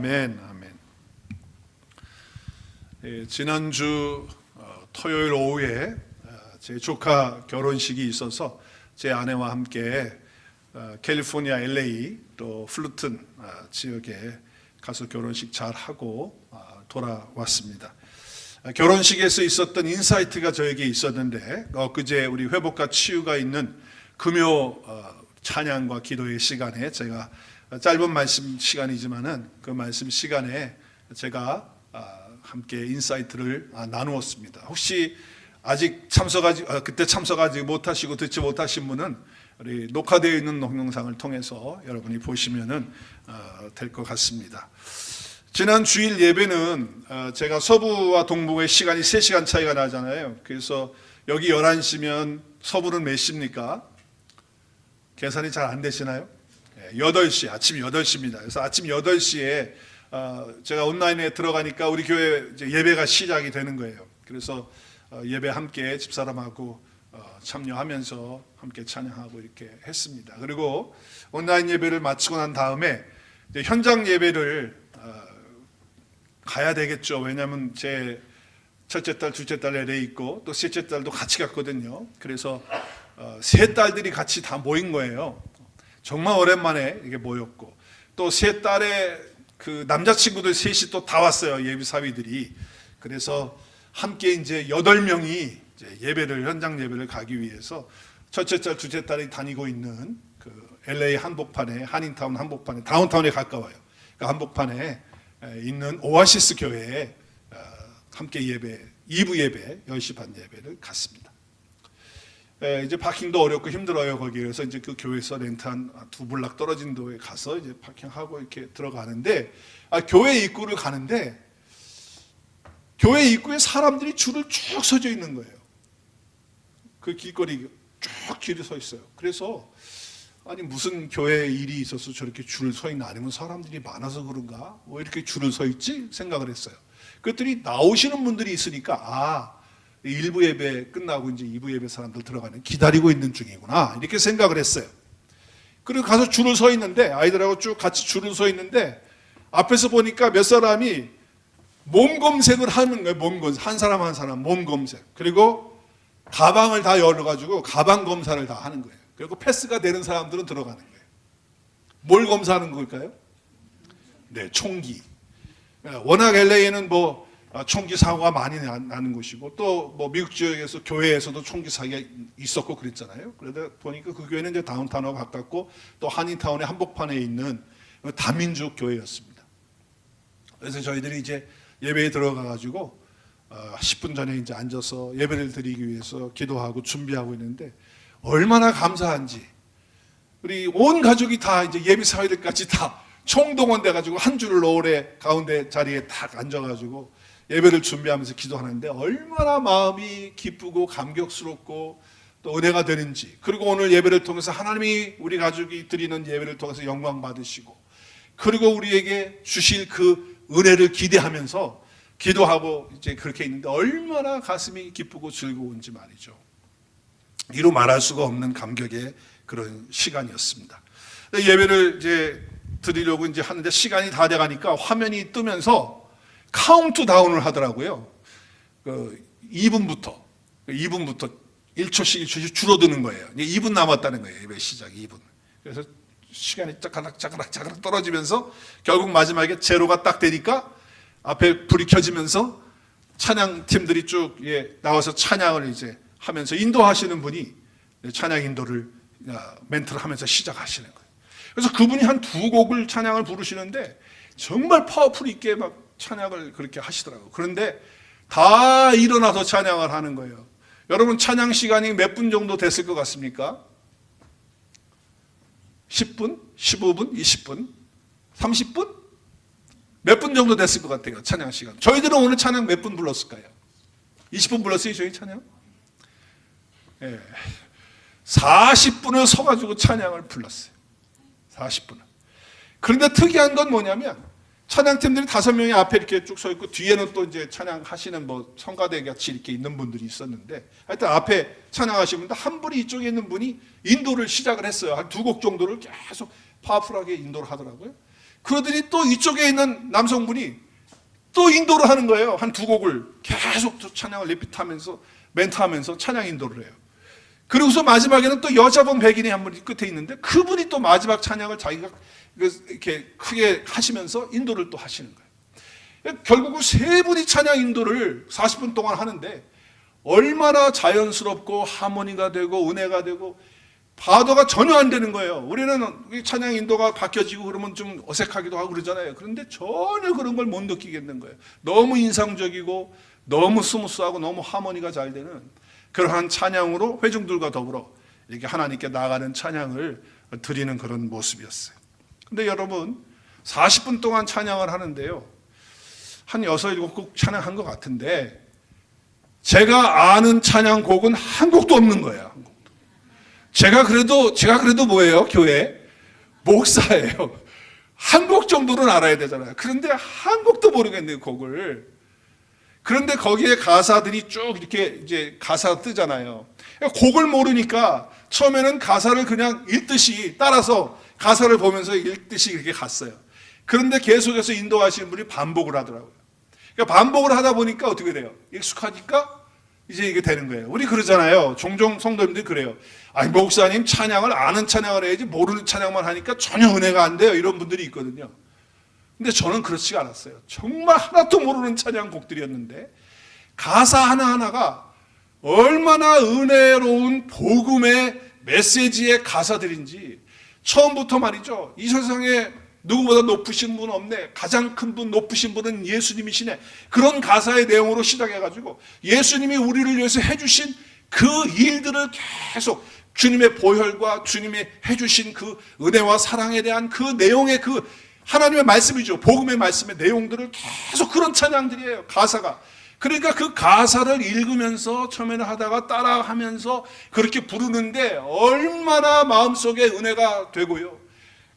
아멘, 아멘. 지난주 토요일 오후에 제 조카 결혼식이 있어서 제 아내와 함께 캘리포니아 LA 또 플루튼 지역에 가서 결혼식 잘 하고 돌아왔습니다. 결혼식에서 있었던 인사이트가 저에게 있었는데, 엊그제 우리 회복과 치유가 있는 금요 찬양과 기도의 시간에 제가 짧은 말씀 시간이지만은 그 말씀 시간에 제가 함께 인사이트를 나누었습니다. 혹시 아직 그때 참석하지 못하시고 듣지 못하신 분은 우리 녹화되어 있는 동영상을 통해서 여러분이 보시면은 될 것 같습니다. 지난 주일 예배는 제가 서부와 동부의 시간이 3시간 차이가 나잖아요. 그래서 여기 11시면 서부는 몇 시입니까? 계산이 잘 안 되시나요? 8시, 아침 8시입니다. 그래서 아침 8시에 제가 온라인에 들어가니까 우리 교회 이제 예배가 시작이 되는 거예요. 그래서 예배 함께 집사람하고 참여하면서 함께 찬양하고 이렇게 했습니다. 그리고 온라인 예배를 마치고 난 다음에 이제 현장 예배를 가야 되겠죠. 왜냐하면 제 첫째 딸, 둘째 딸 LA 있고 또 셋째 딸도 같이 갔거든요. 그래서 세 딸들이 같이 다 모인 거예요. 정말 오랜만에 이게 모였고, 또 세 딸의 그 남자친구들 셋이 또 다 왔어요. 예비사위들이. 그래서 함께 이제 8명이 이제 현장 예배를 가기 위해서 첫째 딸, 둘째 딸이 다니고 있는 그 LA 한복판에, 한인타운 한복판에, 다운타운에 가까워요. 그 한복판에 있는 오아시스 교회에 함께 2부 예배, 10시 반 예배를 갔습니다. 이제 파킹도 어렵고 힘들어요, 거기. 그래서 이제 그 교회에서 렌트한 2블락 떨어진 도에 가서 이제 파킹하고 이렇게 들어가는데, 교회 입구를 가는데, 교회 입구에 사람들이 줄을 쭉 서져 있는 거예요. 그 길거리 쭉 길이 서 있어요. 그래서, 무슨 교회에 일이 있어서 저렇게 줄을 서 있나, 아니면 사람들이 많아서 그런가? 왜 이렇게 줄을 서 있지? 생각을 했어요. 그랬더니 나오시는 분들이 있으니까, 1부 예배 끝나고 이제 2부 예배 사람들 들어가는 기다리고 있는 중이구나, 이렇게 생각을 했어요. 그리고 가서 줄을 서 있는데, 아이들하고 쭉 같이 줄을 서 있는데, 앞에서 보니까 몇 사람이 몸 검색을 하는 거예요. 몸 검색. 한 사람 몸 검색. 그리고 가방을 다 열어가지고 가방 검사를 다 하는 거예요. 그리고 패스가 되는 사람들은 들어가는 거예요. 뭘 검사하는 걸까요? 네, 총기. 워낙 LA에는 총기 사고가 많이 나는 곳이고, 또 미국 지역에서 교회에서도 총기 사기가 있었고 그랬잖아요. 그러다 보니까 그 교회는 이제 다운타운하고 가깝고, 또 한인타운의 한복판에 있는 다민족 교회였습니다. 그래서 저희들이 이제 예배에 들어가가지고 10분 전에 이제 앉아서 예배를 드리기 위해서 기도하고 준비하고 있는데, 얼마나 감사한지 우리 온 가족이 다 이제 예비 사회들까지 다 총동원돼가지고 한 줄을 노을에 가운데 자리에 딱 앉아가지고 예배를 준비하면서 기도하는데, 얼마나 마음이 기쁘고 감격스럽고 또 은혜가 되는지, 그리고 오늘 예배를 통해서 하나님이 우리 가족이 드리는 예배를 통해서 영광 받으시고, 그리고 우리에게 주실 그 은혜를 기대하면서 기도하고 이제 그렇게 있는데, 얼마나 가슴이 기쁘고 즐거운지 말이죠. 이루 말할 수가 없는 감격의 그런 시간이었습니다. 예배를 이제 드리려고 이제 하는데 시간이 다 돼가니까 화면이 뜨면서 카운트다운을 하더라고요. 2분부터 1초씩 줄어드는 거예요. 2분 남았다는 거예요. 예배 시작 2분. 그래서 시간이 짜가락 떨어지면서 결국 마지막에 제로가 딱 되니까 앞에 불이 켜지면서 찬양팀들이 쭉 나와서 찬양을 이제 하면서 인도하시는 분이 찬양 인도를 멘트를 하면서 시작하시는 거예요. 그래서 그분이 한 2곡을 찬양을 부르시는데 정말 파워풀 있게 막 찬양을 그렇게 하시더라고요. 그런데 다 일어나서 찬양을 하는 거예요. 여러분, 찬양 시간이 몇 분 정도 됐을 것 같습니까? 10분? 15분? 20분? 30분? 몇 분 정도 됐을 것 같아요, 찬양 시간. 저희들은 오늘 찬양 몇 분 불렀을까요? 20분 불렀어요, 저희 찬양? 40분을 서가지고 찬양을 불렀어요. 40분을. 그런데 특이한 건 뭐냐면, 찬양팀들이 5명이 앞에 이렇게 쭉 서 있고, 뒤에는 또 이제 찬양하시는 성가대 같이 이렇게 있는 분들이 있었는데, 하여튼 앞에 찬양하시는 분들 한 분이, 이쪽에 있는 분이 인도를 시작을 했어요. 한 2곡 정도를 계속 파워풀하게 인도를 하더라고요. 그러더니 또 이쪽에 있는 남성분이 또 인도를 하는 거예요. 한 두 곡을 계속 찬양을 리피트하면서 멘트하면서 찬양 인도를 해요. 그리고서 마지막에는 또 여자분 백인이 한 분이 끝에 있는데 그분이 또 마지막 찬양을 자기가 이렇게 크게 하시면서 인도를 또 하시는 거예요. 결국은 세 분이 찬양 인도를 40분 동안 하는데 얼마나 자연스럽고 하모니가 되고 은혜가 되고 파도가 전혀 안 되는 거예요. 우리는 찬양 인도가 바뀌어지고 그러면 좀 어색하기도 하고 그러잖아요. 그런데 전혀 그런 걸 못 느끼겠는 거예요. 너무 인상적이고 너무 스무스하고 너무 하모니가 잘 되는 그러한 찬양으로 회중들과 더불어 이렇게 하나님께 나아가는 찬양을 드리는 그런 모습이었어요. 근데 여러분 40분 동안 찬양을 하는데요. 한 6, 7곡 찬양한 것 같은데 제가 아는 찬양곡은 한 곡도 없는 거예요. 한 곡도. 제가 그래도 뭐예요? 교회 목사예요. 한 곡 정도는 알아야 되잖아요. 그런데 한 곡도 모르겠네요, 곡을. 그런데 거기에 가사들이 쭉 이렇게 이제 가사 뜨잖아요. 곡을 모르니까 처음에는 가사를 그냥 읽듯이 따라서 가사를 보면서 읽듯이 이렇게 갔어요. 그런데 계속해서 인도하시는 분이 반복을 하더라고요. 그러니까 반복을 하다 보니까 어떻게 돼요? 익숙하니까 이제 이게 되는 거예요. 우리 그러잖아요. 종종 성도님들이 그래요. 아니 목사님 찬양을 아는 찬양을 해야지 모르는 찬양만 하니까 전혀 은혜가 안 돼요. 이런 분들이 있거든요. 근데 저는 그렇지가 않았어요. 정말 하나도 모르는 찬양곡들이었는데 가사 하나하나가 얼마나 은혜로운 복음의 메시지의 가사들인지 처음부터 말이죠. 이 세상에 누구보다 높으신 분 없네. 가장 큰 분, 높으신 분은 예수님이시네. 그런 가사의 내용으로 시작해가지고 예수님이 우리를 위해서 해주신 그 일들을 계속 주님의 보혈과 주님이 해주신 그 은혜와 사랑에 대한 그 내용의 그 하나님의 말씀이죠. 복음의 말씀의 내용들을 계속 그런 찬양들이에요. 가사가. 그러니까 그 가사를 읽으면서 처음에는 하다가 따라하면서 그렇게 부르는데 얼마나 마음속에 은혜가 되고요.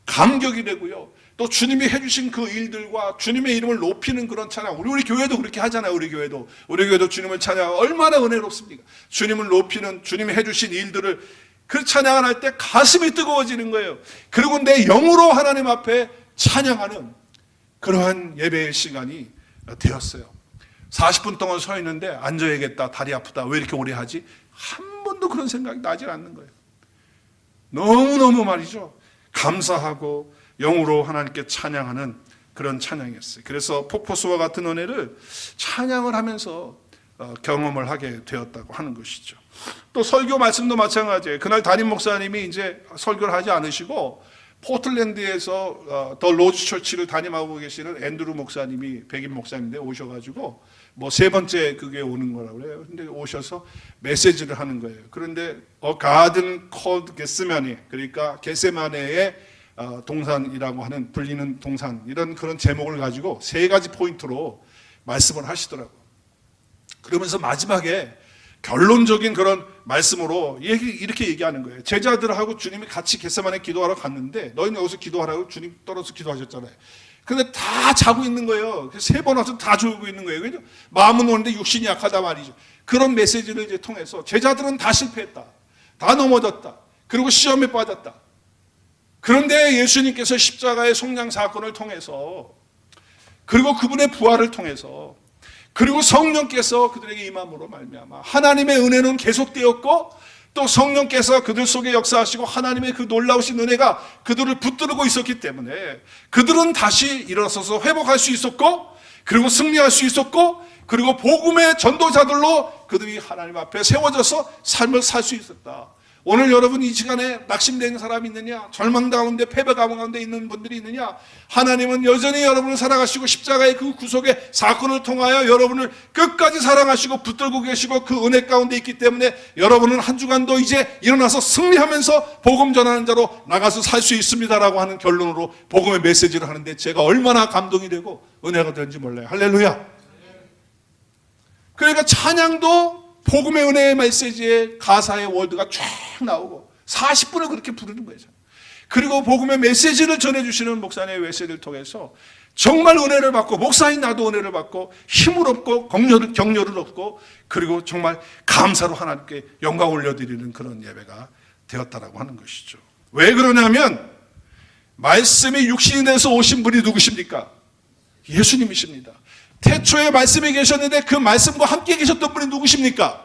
감격이 되고요. 또 주님이 해주신 그 일들과 주님의 이름을 높이는 그런 찬양. 우리 교회도 그렇게 하잖아요. 우리 교회도 주님을 찬양하고 얼마나 은혜롭습니까? 주님을 높이는 주님이 해주신 일들을 그 찬양을 할 때 가슴이 뜨거워지는 거예요. 그리고 내 영으로 하나님 앞에 찬양하는 그러한 예배의 시간이 되었어요. 40분 동안 서 있는데 앉아야겠다, 다리 아프다, 왜 이렇게 오래 하지? 한 번도 그런 생각이 나질 않는 거예요. 너무너무 말이죠. 감사하고 영으로 하나님께 찬양하는 그런 찬양이었어요. 그래서 폭포수와 같은 은혜를 찬양을 하면서 경험을 하게 되었다고 하는 것이죠. 또 설교 말씀도 마찬가지예요. 그날 담임 목사님이 이제 설교를 하지 않으시고 포틀랜드에서 더 로즈 처치를 담임하고 계시는 앤드루 목사님이 백인 목사님인데 오셔가지고 뭐 세 번째 그게 오는 거라고 그래요. 근데 오셔서 메시지를 하는 거예요. 그런데 가든 콜드 게스마니, 그러니까 게세마네의 동산이라고 하는 불리는 동산, 이런 그런 제목을 가지고 세 가지 포인트로 말씀을 하시더라고요. 그러면서 마지막에 결론적인 그런 말씀으로 이렇게 얘기하는 거예요. 제자들하고 주님이 같이 겟세마네 기도하러 갔는데 너희는 여기서 기도하라고 주님 떨어서 기도하셨잖아요. 근데 다 자고 있는 거예요. 3번 와서 다 졸고 있는 거예요. 그죠? 마음은 오는데 육신이 약하다 말이죠. 그런 메시지를 이제 통해서 제자들은 다 실패했다. 다 넘어졌다. 그리고 시험에 빠졌다. 그런데 예수님께서 십자가의 속량 사건을 통해서 그리고 그분의 부활을 통해서 그리고 성령께서 그들에게 임함으로 말미암아 하나님의 은혜는 계속되었고 또 성령께서 그들 속에 역사하시고 하나님의 그 놀라우신 은혜가 그들을 붙들고 있었기 때문에 그들은 다시 일어서서 회복할 수 있었고 그리고 승리할 수 있었고 그리고 복음의 전도자들로 그들이 하나님 앞에 세워져서 삶을 살 수 있었다. 오늘 여러분 이 시간에 낙심된 사람이 있느냐, 절망 가운데 패배 가운데 있는 분들이 있느냐, 하나님은 여전히 여러분을 사랑하시고 십자가의 그 구속의 사건을 통하여 여러분을 끝까지 사랑하시고 붙들고 계시고 그 은혜 가운데 있기 때문에 여러분은 한 주간도 이제 일어나서 승리하면서 복음 전하는 자로 나가서 살 수 있습니다라고 하는 결론으로 복음의 메시지를 하는데 제가 얼마나 감동이 되고 은혜가 되는지 몰라요. 할렐루야. 그러니까 찬양도 복음의 은혜의 메시지의 가사의 월드가 쫙 나오고 40분을 그렇게 부르는 거예요. 그리고 복음의 메시지를 전해주시는 목사님의 메시지를 통해서 정말 은혜를 받고 목사인 나도 은혜를 받고 힘을 얻고 격려를 얻고 그리고 정말 감사로 하나님께 영광 올려드리는 그런 예배가 되었다라고 하는 것이죠. 왜 그러냐면 말씀이 육신이 돼서 오신 분이 누구십니까? 예수님이십니다. 태초에 말씀이 계셨는데 그 말씀과 함께 계셨던 분이 누구십니까?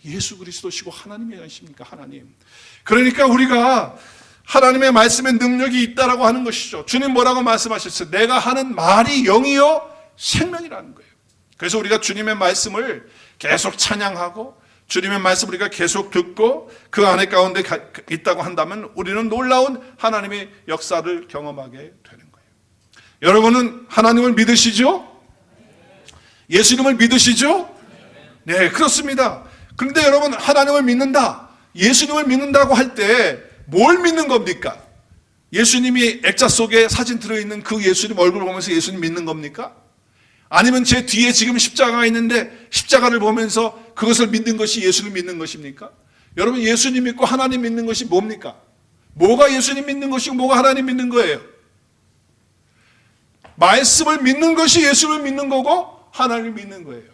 예수 그리스도시고 하나님이 아니십니까? 하나님. 그러니까 우리가 하나님의 말씀에 능력이 있다라고 하는 것이죠. 주님 뭐라고 말씀하셨어요? 내가 하는 말이 영이요 생명이라는 거예요. 그래서 우리가 주님의 말씀을 계속 찬양하고 주님의 말씀 우리가 계속 듣고 그 안에 가운데 있다고 한다면 우리는 놀라운 하나님의 역사를 경험하게 되는 거예요. 여러분은 하나님을 믿으시죠? 예수님을 믿으시죠? 네, 그렇습니다. 그런데 여러분, 하나님을 믿는다, 예수님을 믿는다고 할 때 뭘 믿는 겁니까? 예수님이 액자 속에 사진 들어있는 그 예수님 얼굴 보면서 예수님 믿는 겁니까? 아니면 제 뒤에 지금 십자가가 있는데 십자가를 보면서 그것을 믿는 것이 예수를 믿는 것입니까? 여러분, 예수님 믿고 하나님 믿는 것이 뭡니까? 뭐가 예수님 믿는 것이고 뭐가 하나님 믿는 거예요? 말씀을 믿는 것이 예수를 믿는 거고 하나님을 믿는 거예요.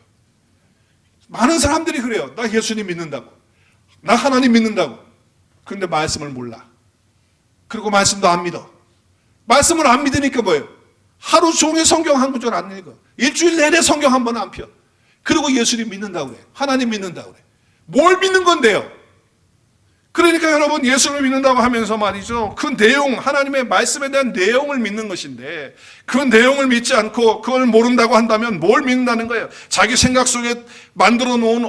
많은 사람들이 그래요. 나 예수님 믿는다고, 나 하나님 믿는다고. 그런데 말씀을 몰라. 그리고 말씀도 안 믿어. 말씀을 안 믿으니까 뭐예요? 하루 종일 성경 한 구절 안 읽어. 일주일 내내 성경 한 번 안 펴. 그리고 예수님 믿는다고 그래. 하나님 믿는다고 그래. 뭘 믿는 건데요? 그러니까 여러분, 예수를 믿는다고 하면서 말이죠, 그 내용, 하나님의 말씀에 대한 내용을 믿는 것인데 그 내용을 믿지 않고 그걸 모른다고 한다면 뭘 믿는다는 거예요? 자기 생각 속에 만들어 놓은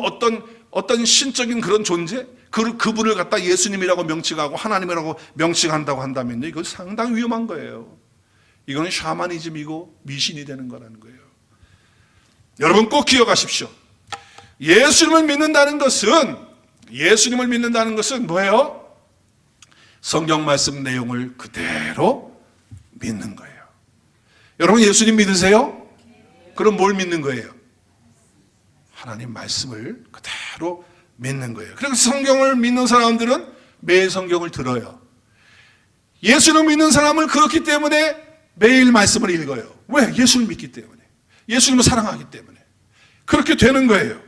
어떤 신적인 그런 존재? 그분을 갖다 예수님이라고 명칭하고 하나님이라고 명칭한다고 한다면 이거 상당히 위험한 거예요. 이거는 샤머니즘이고 미신이 되는 거라는 거예요. 여러분 꼭 기억하십시오. 예수님을 믿는다는 것은 뭐예요? 성경 말씀 내용을 그대로 믿는 거예요. 여러분, 예수님 믿으세요? 그럼 뭘 믿는 거예요? 하나님 말씀을 그대로 믿는 거예요. 그래서 성경을 믿는 사람들은 매일 성경을 들어요. 예수를 믿는 사람은 그렇기 때문에 매일 말씀을 읽어요. 왜? 예수를 믿기 때문에. 예수님을 사랑하기 때문에. 그렇게 되는 거예요.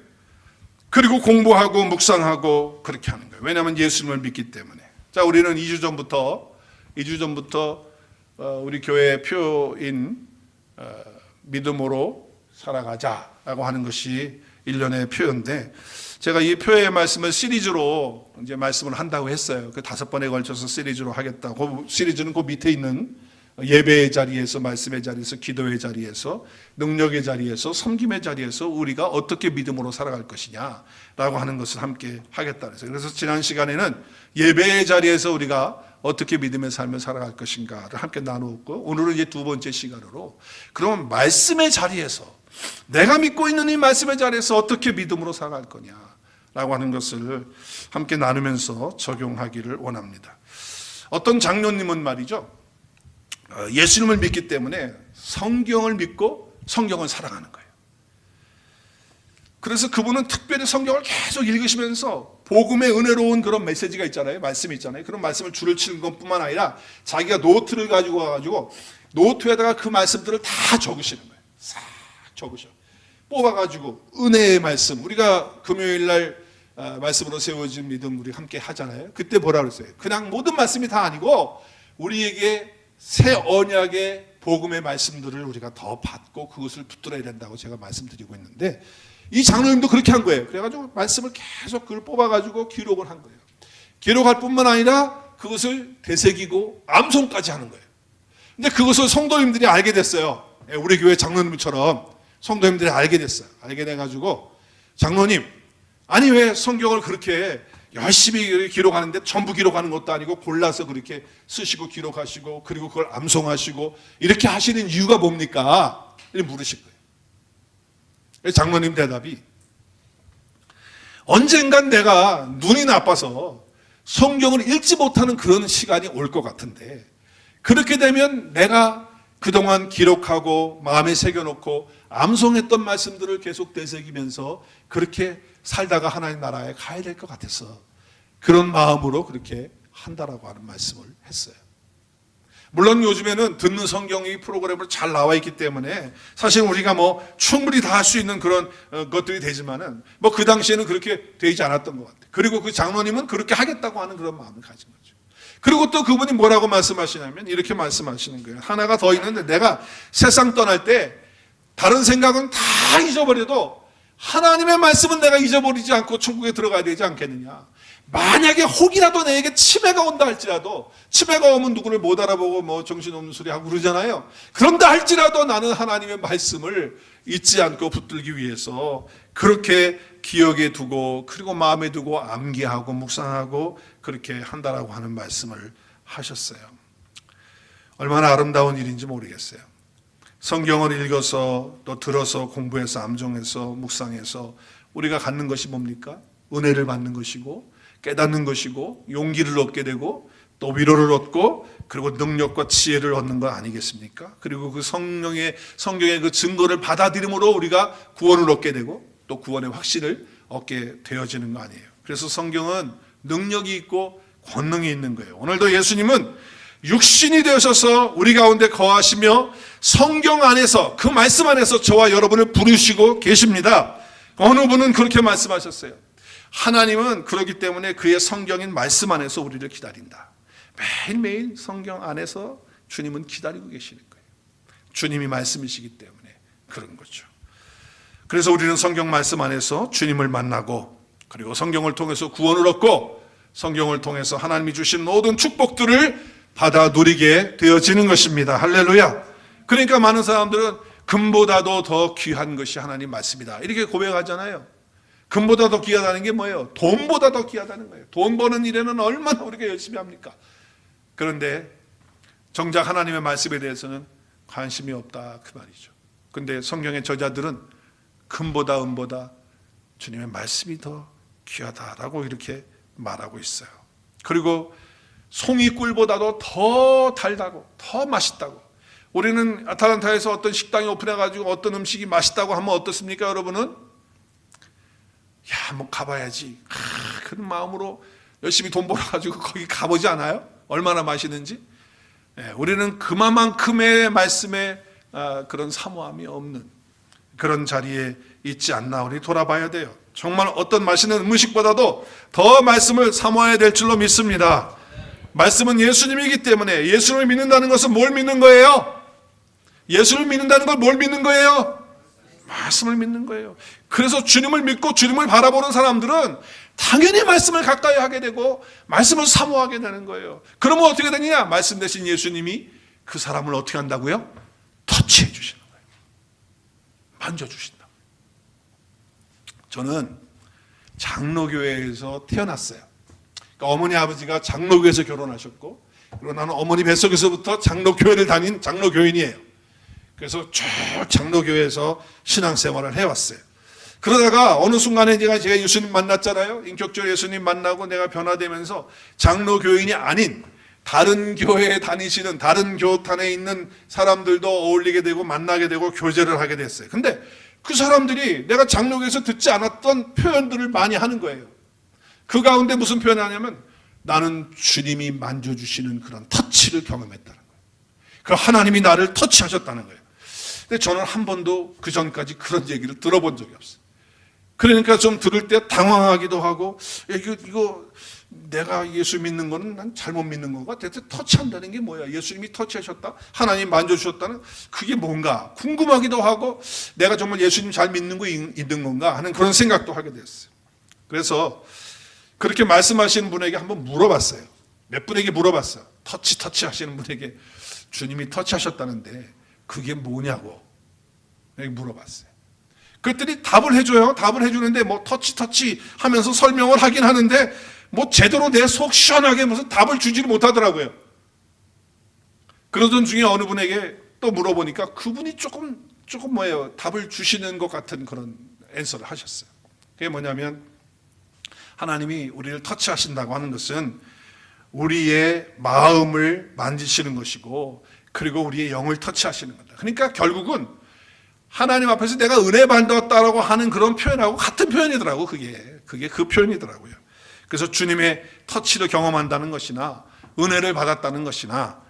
그리고 공부하고 묵상하고 그렇게 하는 거예요. 왜냐하면 예수님을 믿기 때문에. 자, 우리는 2주 전부터 우리 교회의 표인 믿음으로 살아가자라고 하는 것이 1년의 표인데, 제가 이 표의 말씀을 시리즈로 이제 말씀을 한다고 했어요. 그 5번에 걸쳐서 시리즈로 하겠다고. 시리즈는 그 밑에 있는 예배의 자리에서, 말씀의 자리에서, 기도의 자리에서, 능력의 자리에서, 섬김의 자리에서 우리가 어떻게 믿음으로 살아갈 것이냐라고 하는 것을 함께 하겠다 그랬어요. 그래서 지난 시간에는 예배의 자리에서 우리가 어떻게 믿음의 삶을 살아갈 것인가를 함께 나누었고, 오늘은 이제 2번째 시간으로 그러면 말씀의 자리에서, 내가 믿고 있는 이 말씀의 자리에서 어떻게 믿음으로 살아갈 거냐라고 하는 것을 함께 나누면서 적용하기를 원합니다. 어떤 장로님은 말이죠, 예수님을 믿기 때문에 성경을 믿고 성경을 사랑하는 거예요. 그래서 그분은 특별히 성경을 계속 읽으시면서 복음의 은혜로운 그런 메시지가 있잖아요. 말씀이 있잖아요. 그런 말씀을 줄을 치는 것뿐만 아니라 자기가 노트를 가지고 와가지고 노트에다가 그 말씀들을 다 적으시는 거예요. 싹 적으셔. 뽑아가지고 은혜의 말씀, 우리가 금요일 날 말씀으로 세워진 믿음 우리 함께 하잖아요. 그때 뭐라 그랬어요? 그냥 모든 말씀이 다 아니고 우리에게 새 언약의 복음의 말씀들을 우리가 더 받고 그것을 붙들어야 된다고 제가 말씀드리고 있는데, 이 장로님도 그렇게 한 거예요. 그래가지고 말씀을 계속 그걸 뽑아가지고 기록을 한 거예요. 기록할 뿐만 아니라 그것을 되새기고 암송까지 하는 거예요. 근데 그것을 성도님들이 알게 됐어요. 우리 교회 장로님처럼 성도님들이 알게 됐어요. 알게 돼가지고, 장로님, 아니 왜 성경을 그렇게 열심히 기록하는데 전부 기록하는 것도 아니고 골라서 그렇게 쓰시고 기록하시고 그리고 그걸 암송하시고 이렇게 하시는 이유가 뭡니까? 이렇게 물으실 거예요. 장로님 대답이, 언젠간 내가 눈이 나빠서 성경을 읽지 못하는 그런 시간이 올 것 같은데, 그렇게 되면 내가 그동안 기록하고 마음에 새겨놓고 암송했던 말씀들을 계속 되새기면서 그렇게 살다가 하나님 나라에 가야 될 것 같아서 그런 마음으로 그렇게 한다라고 하는 말씀을 했어요. 물론 요즘에는 듣는 성경이 프로그램으로 잘 나와 있기 때문에 사실 우리가 뭐 충분히 다 할 수 있는 그런 것들이 되지만은 뭐 그 당시에는 그렇게 되지 않았던 것 같아요. 그리고 그 장로님은 그렇게 하겠다고 하는 그런 마음을 가진 거죠. 그리고 또 그분이 뭐라고 말씀하시냐면 이렇게 말씀하시는 거예요. 하나가 더 있는데 내가 세상 떠날 때 다른 생각은 다 잊어버려도 하나님의 말씀은 내가 잊어버리지 않고 천국에 들어가야 되지 않겠느냐. 만약에 혹이라도 내게 치매가 온다 할지라도, 치매가 오면 누구를 못 알아보고 뭐 정신없는 소리 하고 그러잖아요. 그런다 할지라도 나는 하나님의 말씀을 잊지 않고 붙들기 위해서 그렇게 기억에 두고 그리고 마음에 두고 암기하고 묵상하고 그렇게 한다라고 하는 말씀을 하셨어요. 얼마나 아름다운 일인지 모르겠어요. 성경을 읽어서 또 들어서 공부해서 암송해서 묵상해서 우리가 갖는 것이 뭡니까? 은혜를 받는 것이고 깨닫는 것이고 용기를 얻게 되고 또 위로를 얻고 그리고 능력과 지혜를 얻는 거 아니겠습니까? 그리고 그 성경의 그 증거를 받아들임으로 우리가 구원을 얻게 되고 또 구원의 확신을 얻게 되어지는 거 아니에요. 그래서 성경은 능력이 있고 권능이 있는 거예요. 오늘도 예수님은 육신이 되셔서 우리 가운데 거하시며 성경 안에서 그 말씀 안에서 저와 여러분을 부르시고 계십니다. 어느 분은 그렇게 말씀하셨어요. 하나님은 그렇기 때문에 그의 성경인 말씀 안에서 우리를 기다린다. 매일매일 성경 안에서 주님은 기다리고 계시는 거예요. 주님이 말씀이시기 때문에 그런 거죠. 그래서 우리는 성경 말씀 안에서 주님을 만나고 그리고 성경을 통해서 구원을 얻고 성경을 통해서 하나님이 주신 모든 축복들을 받아 누리게 되어지는 것입니다. 할렐루야. 그러니까 많은 사람들은 금보다도 더 귀한 것이 하나님 말씀이다 이렇게 고백하잖아요. 금보다 더 귀하다는 게 뭐예요? 돈보다 더 귀하다는 거예요. 돈 버는 일에는 얼마나 우리가 열심히 합니까? 그런데 정작 하나님의 말씀에 대해서는 관심이 없다 그 말이죠. 그런데 성경의 저자들은 금보다 은보다 주님의 말씀이 더 귀하다라고 이렇게 말하고 있어요. 그리고 송이 꿀보다도 더 달다고 더 맛있다고. 우리는 아틀란타에서 어떤 식당이 오픈해가지고 어떤 음식이 맛있다고 하면 어떻습니까? 여러분은 한번 가봐야지 그런 마음으로 열심히 돈 벌어가지고 거기 가보지 않아요? 얼마나 맛있는지. 우리는 그만큼의 말씀에 그런 사모함이 없는 그런 자리에 있지 않나 우리 돌아봐야 돼요. 정말 어떤 맛있는 음식보다도 더 말씀을 사모해야 될 줄로 믿습니다. 말씀은 예수님이기 때문에 예수를 믿는다는 것은 뭘 믿는 거예요? 예수를 믿는다는 걸 뭘 믿는 거예요? 말씀을 믿는 거예요. 그래서 주님을 믿고 주님을 바라보는 사람들은 당연히 말씀을 가까이 하게 되고 말씀을 사모하게 되는 거예요. 그러면 어떻게 되느냐? 말씀 대신 예수님이 그 사람을 어떻게 한다고요? 터치해 주시는 거예요. 만져주신다. 저는 장로교회에서 태어났어요. 그러니까 어머니 아버지가 장로교회에서 결혼하셨고 그리고 나는 어머니 뱃속에서부터 장로교회를 다닌 장로교인이에요. 그래서 쭉 장로교회에서 신앙생활을 해왔어요. 그러다가 어느 순간에 제가 예수님 만났잖아요. 인격적으로 예수님 만나고 내가 변화되면서 장로교인이 아닌 다른 교회에 다니시는 다른 교단에 있는 사람들도 어울리게 되고 만나게 되고 교제를 하게 됐어요. 근데 그 사람들이 내가 장로교에서 듣지 않았던 표현들을 많이 하는 거예요. 그 가운데 무슨 표현을 하냐면 나는 주님이 만져주시는 그런 터치를 경험했다는 거예요. 그 하나님이 나를 터치하셨다는 거예요. 근데 저는 한 번도 그 전까지 그런 얘기를 들어본 적이 없어요. 그러니까 좀 들을 때 당황하기도 하고 이거 내가 예수 믿는 거는 난 잘못 믿는 건가? 대체 터치한다는 게 뭐야? 예수님이 터치하셨다? 하나님 만져주셨다는 그게 뭔가 궁금하기도 하고 내가 정말 예수님 잘 믿는 거 있는 건가 하는 그런 생각도 하게 됐어요. 그래서 그렇게 말씀하시는 분에게 한번 물어봤어요. 몇 분에게 물어봤어요. 터치 하시는 분에게 주님이 터치하셨다는데 그게 뭐냐고 물어봤어요. 그랬더니 답을 해줘요. 답을 해주는데 뭐 터치 하면서 설명을 하긴 하는데 뭐 제대로 내 속 시원하게 무슨 답을 주지를 못하더라고요. 그러던 중에 어느 분에게 또 물어보니까 그분이 조금 뭐예요? 답을 주시는 것 같은 그런 앤서를 하셨어요. 그게 뭐냐면 하나님이 우리를 터치하신다고 하는 것은 우리의 마음을 만지시는 것이고 그리고 우리의 영을 터치하시는 거다. 그러니까 결국은 하나님 앞에서 내가 은혜 받았다라고 하는 그런 표현하고 같은 표현이더라고. 그게 그 표현이더라고요. 그래서 주님의 터치를 경험한다는 것이나 은혜를 받았다는 것이나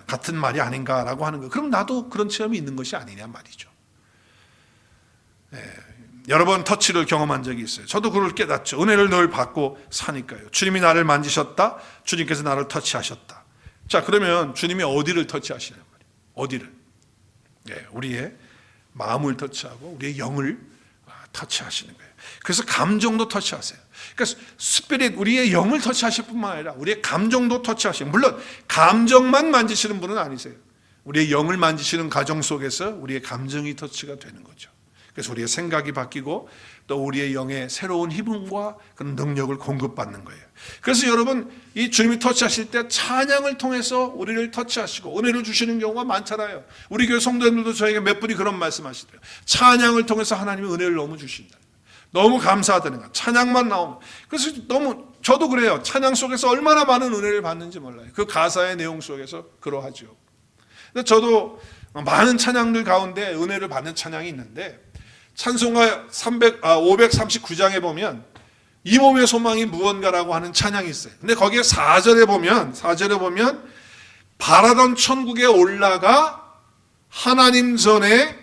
같은 말이 아닌가라고 하는 거예요. 그럼 나도 그런 체험이 있는 것이 아니냐 말이죠. 여러 번 터치를 경험한 적이 있어요. 저도 그걸 깨닫죠. 은혜를 늘 받고 사니까요. 주님이 나를 만지셨다. 주님께서 나를 터치하셨다. 자, 그러면 주님이 어디를 터치하시냐 말이에요. 어디를? 예, 우리의 마음을 터치하고 우리의 영을 터치하시는 거예요. 그래서 감정도 터치하세요. 그러니까 스피릿, 우리의 영을 터치하실 뿐만 아니라 우리의 감정도 터치하시고, 물론 감정만 만지시는 분은 아니세요. 우리의 영을 만지시는 과정 속에서 우리의 감정이 터치가 되는 거죠. 그래서 우리의 생각이 바뀌고 또 우리의 영의 새로운 힘과 그런 능력을 공급받는 거예요. 그래서 여러분, 이 주님이 터치하실 때 찬양을 통해서 우리를 터치하시고 은혜를 주시는 경우가 많잖아요. 우리 교회 성도님들도 저에게 몇 분이 그런 말씀하시더라고요. 찬양을 통해서 하나님이 은혜를 너무 주신다. 너무 감사하다는 거야. 찬양만 나오면. 그래서 저도 그래요. 찬양 속에서 얼마나 많은 은혜를 받는지 몰라요. 그 가사의 내용 속에서 그러하죠. 저도 많은 찬양들 가운데 은혜를 받는 찬양이 있는데, 찬송가 539장에 보면 이 몸의 소망이 무언가라고 하는 찬양이 있어요. 근데 거기에 4절에 보면 바라던 천국에 올라가 하나님 전에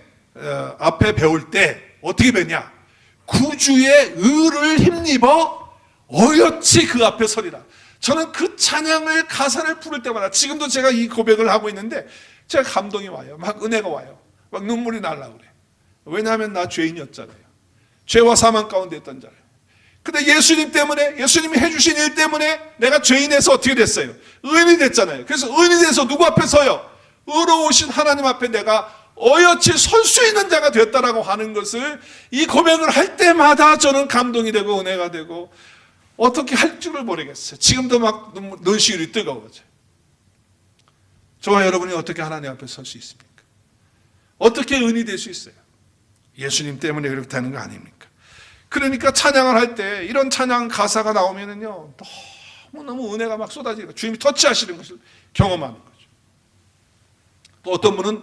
앞에 배울 때 어떻게 배냐? 구주의 의를 힘입어 어여치 그 앞에 서리라. 저는 그 찬양을 가사를 부를 때마다, 지금도 제가 이 고백을 하고 있는데 제가 감동이 와요. 막 은혜가 와요. 막 눈물이 날라 그래. 왜냐하면 나 죄인이었잖아요. 죄와 사망 가운데 있던 자예요. 근데 예수님 때문에, 예수님이 해주신 일 때문에 내가 죄인에서 어떻게 됐어요? 의인이 됐잖아요. 그래서 의인이 돼서 누구 앞에 서요? 의로우신 하나님 앞에 내가 어여치 설 수 있는 자가 됐다라고 하는 것을, 이 고백을 할 때마다 저는 감동이 되고 은혜가 되고 어떻게 할 줄을 모르겠어요. 지금도 막 눈시울이 뜨거워져요. 저와 여러분이 어떻게 하나님 앞에 설 수 있습니까? 어떻게 의인이 될 수 있어요? 예수님 때문에 그렇게 되는 거 아닙니까? 그러니까 찬양을 할 때 이런 찬양 가사가 나오면은요, 너무너무 은혜가 막 쏟아지고 주님이 터치하시는 것을 경험하는 거죠. 또 어떤 분은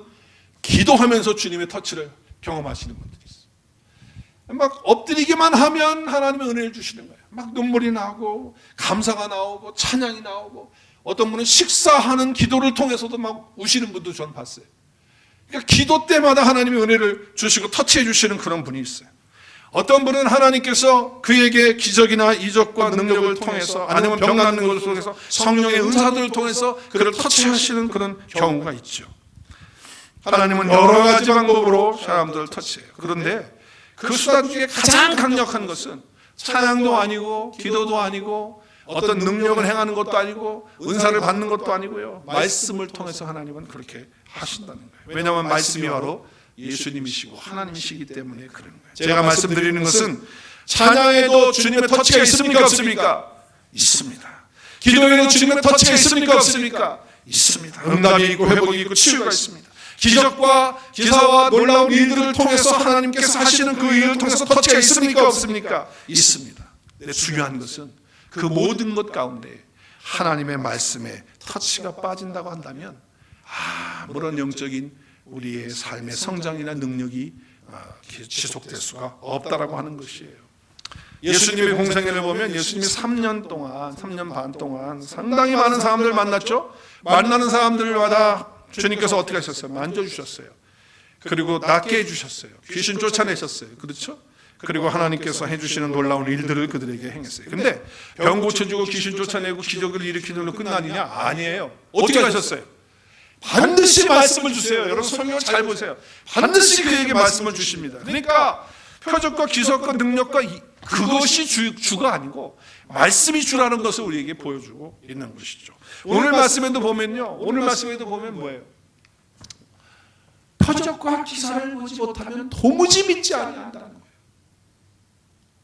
기도하면서 주님의 터치를 경험하시는 분들이 있어요. 막 엎드리기만 하면 하나님의 은혜를 주시는 거예요. 막 눈물이 나고 감사가 나오고 찬양이 나오고, 어떤 분은 식사하는 기도를 통해서도 막 우시는 분도 저는 봤어요. 그러니까 기도 때마다 하나님의 은혜를 주시고 터치해 주시는 그런 분이 있어요. 어떤 분은 하나님께서 그에게 기적이나 이적과 능력을 통해서, 아니면 병 낫는 것을 통해서, 성령의 은사들을 통해서 그를 터치하시는 그런 경우가 있죠. 하나님은 여러 가지 방법으로 사람들을 터치해요. 그런데 그 수단 중에 가장 강력한 것은 찬양도 아니고 기도도 아니고 어떤 능력을 행하는 것도 아니고 은사를 받는 것도 아니고요, 말씀을 통해서 하나님은 그렇게 하신다는 거예요. 왜냐하면 말씀이 바로 예수님이시고 하나님이시기 때문에 그런 거예요. 제가 말씀드리는 것은, 찬양에도 주님의 터치가 있습니까 없습니까? 있습니다. 기도에도 주님의 터치가 있습니까 없습니까? 있습니다. 응답이 있고 회복이 있고 치유가 있습니다. 기적과 기사와 놀라운 일들을 통해서 하나님께서 하시는 그 일을 통해서 터치가 있습니까 없습니까? 있습니다. 근데 중요한 것은 그 모든 것 가운데 하나님의 말씀에 터치가 빠진다고 한다면 아무런 영적인 우리의 삶의 성장이나 능력이 지속될 수가 없다라고 하는 것이에요. 예수님의 공생애를 보면 예수님이 3년 반 동안 상당히 많은 사람들을 만났죠. 만나는 사람들마다 주님께서 어떻게 하셨어요? 만져주셨어요. 그리고 낫게 해주셨어요. 귀신 쫓아내셨어요. 그렇죠? 그리고 하나님께서 해주시는 놀라운 일들을 그들에게 행했어요. 근데 병 고쳐주고 귀신 쫓아내고 기적을 일으키는 걸로 끝나느냐? 아니에요. 어떻게 하셨어요? 반드시 말씀을 주세요. 여러분 성경을 잘 보세요. 반드시 그에게 말씀을 주십니다. 그러니까 표적과 기적과 능력과 그것이 주가 아니고 말씀이 주라는 것을 우리에게 보여주고 있는 것이죠. 오늘 말씀에도 보면요, 뭐예요? 표적과 기사를 보지 못하면 도무지 믿지 않는다는 거예요.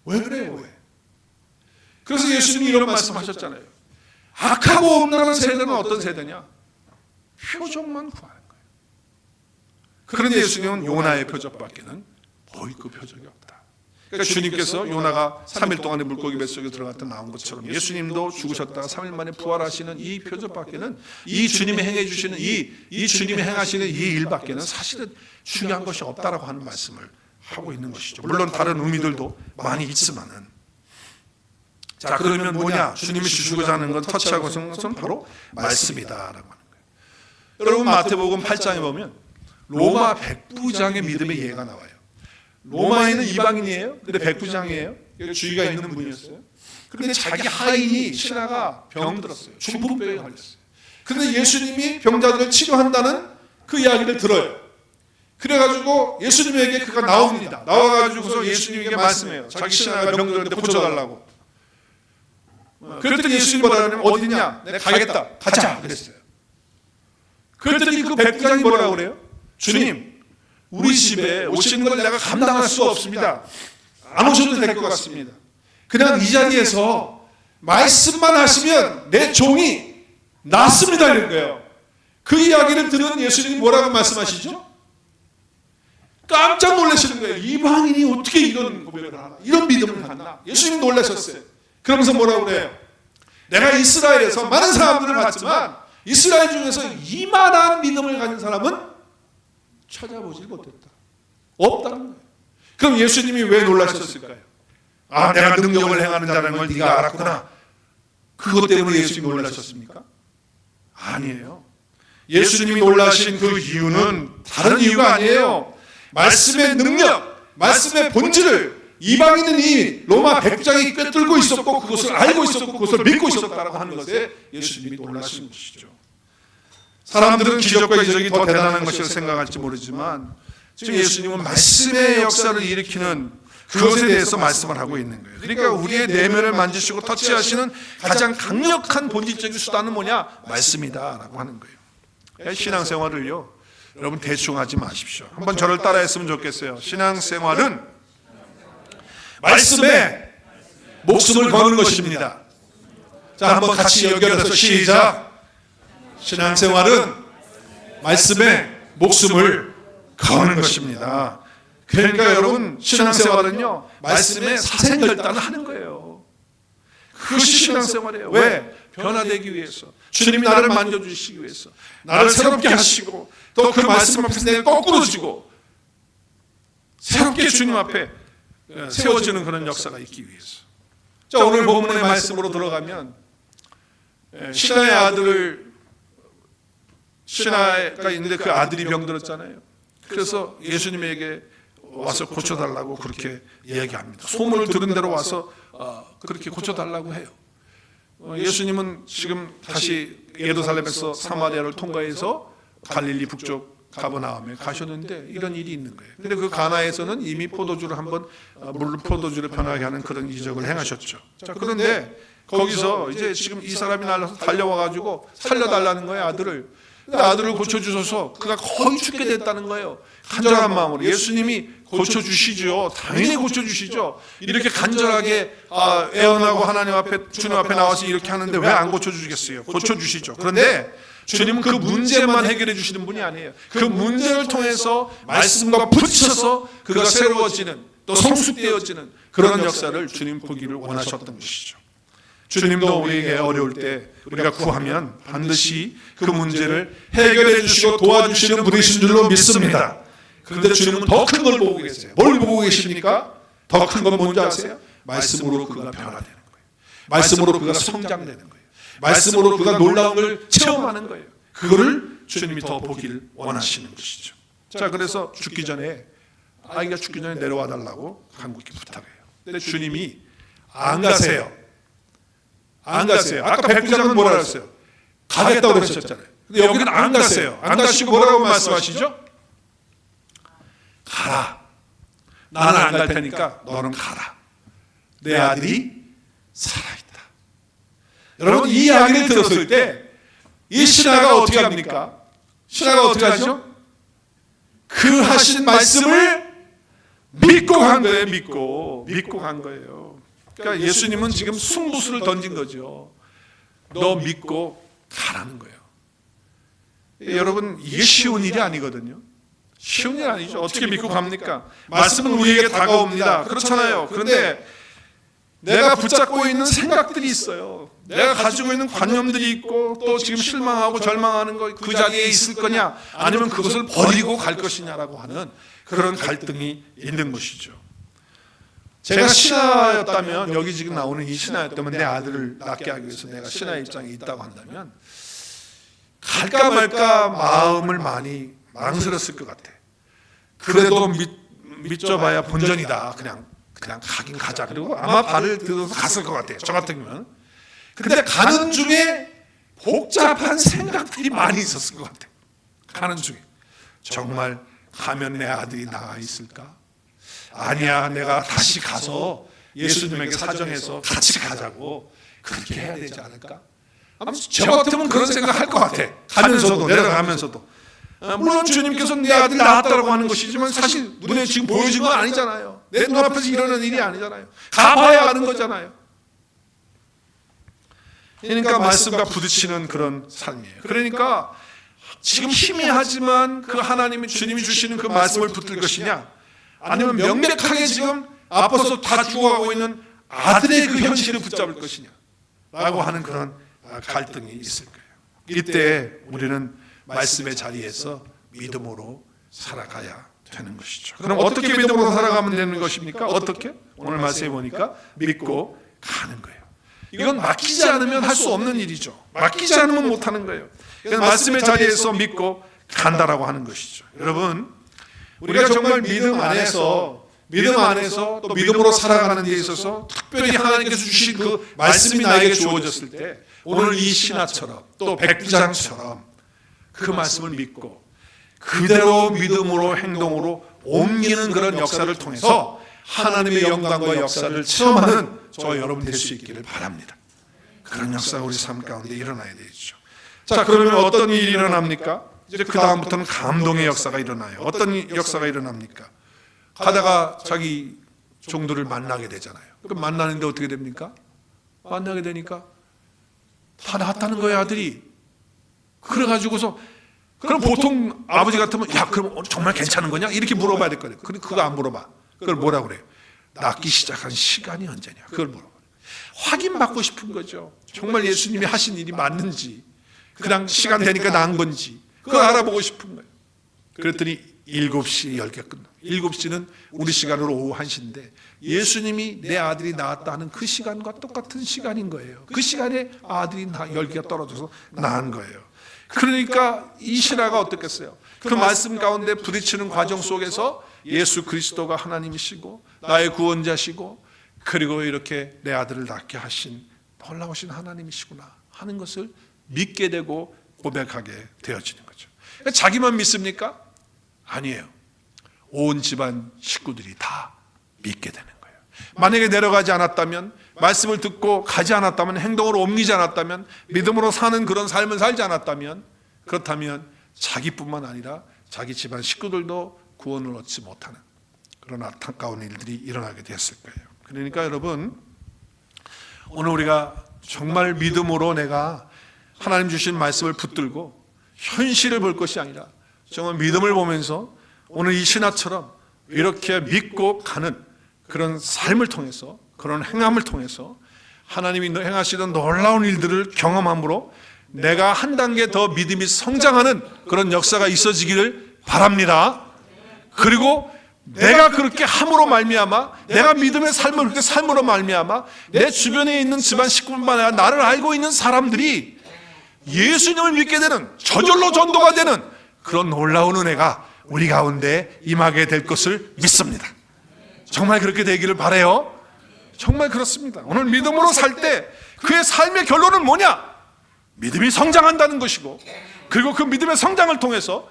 왜 그래요? 왜? 그래서 예수님이 이런 말씀하셨잖아요. 악하고 음란한 세대는 어떤 세대냐? 표적만 구하는 거예요. 그런데 예수님은 요나의 표적밖에는 보이고 표적이 없다. 그러니까 주님께서 요나가 3일 동안에 물고기 뱃속에 들어갔다 나온 것처럼 예수님도 죽으셨다가 3일 만에 부활하시는 이 표적밖에는, 이 주님이 행해 주시는 이 주님이 행하시는 이 일밖에는 사실은 중요한 것이 없다라고 하는 말씀을 하고 있는 것이죠. 물론 다른 의미들도 많이 있지만은, 자 그러면 뭐냐? 주님이 주시고자 하는 건, 터치하고 하는 것은 바로 말씀이다라고 하는 거예요. 여러분 마태복음 8장에 보면 로마 백부장의 믿음의 예가 나와요. 로마인은 이방인이에요. 근데 백부장이에요. 주의가 있는 분이었어요. 그런데 자기 하인이 신하가 병들었어요. 중풍병에 걸렸어요. 그런데 예수님이 병자들을 치료한다는 그 이야기를 들어요. 그래가지고 예수님에게 그가 나옵니다. 나와가지고서 예수님에게 말씀해요. 자기 신하가 병들었는데 고쳐달라고. 그랬더니 예수님이 뭐라 그러냐면 어디냐? 내가 가겠다. 가자. 그랬어요. 그랬더니 그 백부장이 뭐라고 그래요? 주님, 우리 집에 오시는 걸 내가 감당할 수가 없습니다. 안 오셔도 될 것 같습니다. 그냥 이 자리에서 말씀만 하시면 내 종이 낫습니다. 이런 거예요. 그 이야기를 들은 예수님이 뭐라고 말씀하시죠? 깜짝 놀라시는 거예요. 이방인이 어떻게 이런 고백을 하나? 이런 믿음을 갖나? 예수님 놀라셨어요. 그러면서 뭐라고 그래요? 내가 이스라엘에서 많은 사람들을 봤지만 이스라엘 중에서 이만한 믿음을 가진 사람은 찾아보지 못했다. 없다는 거예요. 그럼 예수님이 왜 놀라셨을까요? 아, 내가 능력을 행하는 자라는 걸 네가 알았구나. 그것 때문에 예수님이 놀라셨습니까? 아니에요. 예수님이 놀라신 그 이유는 다른 이유가 아니에요. 말씀의 능력, 말씀의 본질을 이방인은 이 로마 백부장이 꿰뚫고 있었고 그것을 알고 있었고 그것을 믿고 있었다라고 하는 것에 예수님이 놀라신 것이죠. 사람들은 기적과 이적이 더 대단한 것이라 생각할지 모르지만 지금 예수님은 말씀의 역사를 일으키는 그것에 대해서 말씀을 하고 있는 거예요. 그러니까 우리의 내면을 만지시고 터치하시는 가장 강력한 본질적인 수단은 뭐냐? 말씀이다라고 하는 거예요. 신앙생활을요, 여러분 대충 하지 마십시오. 한번 저를 따라했으면 좋겠어요. 신앙생활은 말씀에 목숨을 거는 것입니다. 자, 한번 같이 연결해서 시작. 신앙생활은 말씀에 목숨을 거는 것입니다. 그러니까 여러분, 신앙생활은요, 말씀에 사생결단을 하는 거예요. 그것이 신앙생활이에요. 왜? 변화되기 위해서, 주님이 나를 만져주시기 위해서, 나를 새롭게 하시고 또 그 말씀 앞에서 내가 거꾸로 지고 새롭게 주님 앞에 세워지는 그런 역사가 있기 위해서. 자, 오늘 본문의 말씀으로 들어가면 신하의 아들을, 신하가 있는데 그 아들이 병들었잖아요. 그래서 예수님에게 와서 고쳐달라고 그렇게 이야기합니다. 소문을 들은 대로 와서 그렇게 고쳐달라고 해요. 예수님은 지금 다시 예루살렘에서 사마리아를 통과해서 갈릴리 북쪽 가버나움에 가셨는데 이런 일이 있는 거예요. 근데 그 가나에서는 이미 포도주를 한번 물로 포도주를 변하게 하는 그런 이적을 행하셨죠. 자, 그런데 거기서 이제 지금 이 사람이 날라서 달려와가지고 살려달라는 거예요, 아들을. 아들을 고쳐주셔서 그가 거의 죽게 됐다는 거예요. 간절한 마음으로 예수님이 고쳐주시죠. 당연히 고쳐주시죠. 이렇게 간절하게 애원하고 하나님 앞에, 주님 앞에 나와서 이렇게 하는데 왜 안 고쳐주시겠어요? 고쳐주시죠. 그런데 주님은 그 문제만 해결해 주시는 분이 아니에요. 그 문제를 통해서 말씀과 붙여서 그가 새로워지는, 또 성숙되어지는 그런 역사를 주님 보기를 원하셨던 것이죠. 주님도 우리에게 어려울 때 우리가 구하면 반드시 그 문제를 해결해 주시고 도와주시는 분이신 줄로 믿습니다. 그런데 주님은 더 큰 걸 보고 계세요. 뭘 보고 계십니까? 더 큰 건 뭔지 아세요? 말씀으로 그가 변화되는 거예요. 말씀으로 그가 성장되는 거예요. 말씀으로 그가 놀라운 걸 체험하는 거예요. 그거를 주님이 더 보기를 원하시는 것이죠. 자, 그래서 죽기 전에, 아이가 죽기 전에 내려와 달라고 간곡히 부탁해요. 근데 주님이 안 가세요. 안 가세요. 아까 백부장은 뭐라 그랬어요? 가겠다고 그러셨잖아요. 근데 여기는 안 가세요. 안 가시고 뭐라고 말씀하시죠? 가라. 나는 안 갈 테니까 너는 가라. 내 아들이 살아있다. 여러분, 이 이야기를 들었을 때 이 신하가 어떻게 합니까? 신하가 어떻게 하죠? 그 하신 말씀을 믿고 간 거예요. 믿고 간 거예요. 그러니까 예수님은 지금 승부수를 던진 거죠. 너 믿고 가라는 거예요. 여러분, 이게 쉬운 일이 아니거든요. 쉬운 일 아니죠. 어떻게 믿고 갑니까? 말씀은 우리에게 다가옵니다. 그렇잖아요. 그런데 내가 붙잡고 있는 생각들이 있어요. 내가 가지고 있는 관념들이 있고 또 지금 실망하고 절망하는 거, 그 자리에 있을 거냐, 아니면 그것을 버리고 갈 것이냐라고 하는 그런 갈등이 있는 것이죠. 제가 신하였다면, 여기 지금 나오는 이 신하였다면, 내 아들을 낳게 하기 위해서 내가 신하의 입장에 있다고 한다면 갈까 말까 마음을 많이 망설였을 것 같아. 그래도 믿져봐야 본전이다. 그냥 가긴 가자. 그리고 아마 발을 들어서 갔을 것 같아요. 저 같은 경우는. 근데 가는 중에 복잡한 생각들이 많이 있었을 것 같아요. 가는 중에 정말 가면 내 아들이 나가 있을까? 아니야, 내가 다시 가서 예수님에게 사정해서 같이 가자고 그렇게 해야 되지 않을까? 저 같으면 그런 생각 할 것 같아. 가면서도, 내려가면서도. 물론 주님께서는 내 아들이 나았다고 하는 것이지만 사실 눈에 지금 보여진 건 아니잖아요. 내 눈앞에서 일어나는 일이 아니잖아요. 가봐야 아는 거잖아요. 그러니까 말씀과 부딪히는 그런 삶이에요. 그러니까 지금 희미하지만 그 하나님이, 주님이 주시는 그 말씀을 붙들 것이냐, 아니면 명백하게 지금 앞서서 다 죽어가고 있는 아들의 그 현실을 붙잡을 것이냐 라고 하는 그런 갈등이 있을 거예요. 이때 우리는 말씀의 자리에서 믿음으로 살아가야 되는 것이죠. 그럼 어떻게 믿음으로 살아가면 되는 것입니까? 어떻게? 오늘 말씀해 보니까 믿고 가는 거예요. 이건 맡기지 않으면 할 수 없는 일이죠. 맡기지 않으면 못하는 거예요. 그래서 말씀의 자리에서 믿고 간다라고 하는 것이죠. 여러분, 우리가 정말 믿음 안에서 또 믿음으로 살아가는 데 있어서 특별히 하나님께서 주신 그 말씀이 나에게 주어졌을 때 오늘 이 신하처럼 또 백부장처럼 그 말씀을 믿고 그대로 믿음으로 행동으로 옮기는 그런 역사를 통해서 하나님의 영광과 역사를 체험하는 저 여러분 될 수 있기를 바랍니다. 그런 역사가 우리 삶 가운데 일어나야 되죠. 자, 그러면 어떤 일이 일어납니까? 이제 그 다음부터는 감동의 역사가 일어나요. 어떤 역사가 일어납니까? 가다가 자기 종들을 만나게 되잖아요. 그럼 만나는데 어떻게 됩니까? 만나게 되니까 다 나았다는 거예요, 아들이. 그래가지고서 그럼 보통 아버지 같으면 야, 그럼 정말 괜찮은 거냐? 이렇게 물어봐야 될 거예요. 근데 그거 안 물어봐. 그걸 뭐라 그래요? 낫기 시작한 시간이 언제냐? 그걸 물어봐요. 확인받고 싶은 거죠. 정말 예수님이 하신 일이 맞는지, 그냥 시간 되니까 나은 건지 그걸 알아보고 싶은 거예요. 그랬더니 7시 10개 끝나. 7시는 우리 시간으로 오후 1시인데 예수님이 내 아들이 나았다 하는 그 시간과 똑같은 시간인 거예요. 그 시간에 아들이 10개가 떨어져서 나은 거예요. 그러니까 이 신하가 어떻겠어요? 그 말씀 가운데 부딪히는 과정 속에서 예수 그리스도가 하나님이시고 나의 구원자시고 그리고 이렇게 내 아들을 낳게 하신 놀라우신 하나님이시구나 하는 것을 믿게 되고 고백하게 되어지는 거죠. 자기만 믿습니까? 아니에요. 온 집안 식구들이 다 믿게 되는 거예요. 만약에 내려가지 않았다면, 말씀을 듣고 가지 않았다면, 행동으로 옮기지 않았다면, 믿음으로 사는 그런 삶을 살지 않았다면, 그렇다면 자기뿐만 아니라 자기 집안 식구들도 구원을 얻지 못하는 그런 안타까운 일들이 일어나게 되었을 거예요. 그러니까 여러분, 오늘 우리가 정말 믿음으로 내가 하나님 주신 말씀을 붙들고 현실을 볼 것이 아니라 정말 믿음을 보면서 오늘 이 신하처럼 이렇게 믿고 가는 그런 삶을 통해서, 그런 행함을 통해서 하나님이 행하시던 놀라운 일들을 경험함으로 내가 한 단계 더 믿음이 성장하는 그런 역사가 있어지기를 바랍니다. 그리고 내가 그렇게 함으로 말미암아, 내가 믿음의 삶을 그렇게 삶으로 말미암아 내 주변에 있는 집안 식구뿐만 아니라 나를 알고 있는 사람들이 예수님을 믿게 되는, 저절로 전도가 되는 그런 놀라운 은혜가 우리 가운데 임하게 될 것을 믿습니다. 정말 그렇게 되기를 바라요. 정말 그렇습니다. 오늘 믿음으로 살 때 그의 삶의 결론은 뭐냐? 믿음이 성장한다는 것이고, 그리고 그 믿음의 성장을 통해서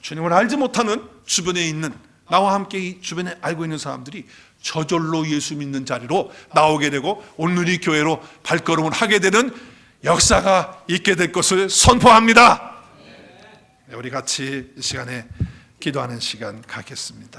주님을 알지 못하는 주변에 있는, 나와 함께 이 주변에 알고 있는 사람들이 저절로 예수 믿는 자리로 나오게 되고 오늘이 교회로 발걸음을 하게 되는 역사가 있게 될 것을 선포합니다. 우리 같이 이 시간에 기도하는 시간 갖겠습니다.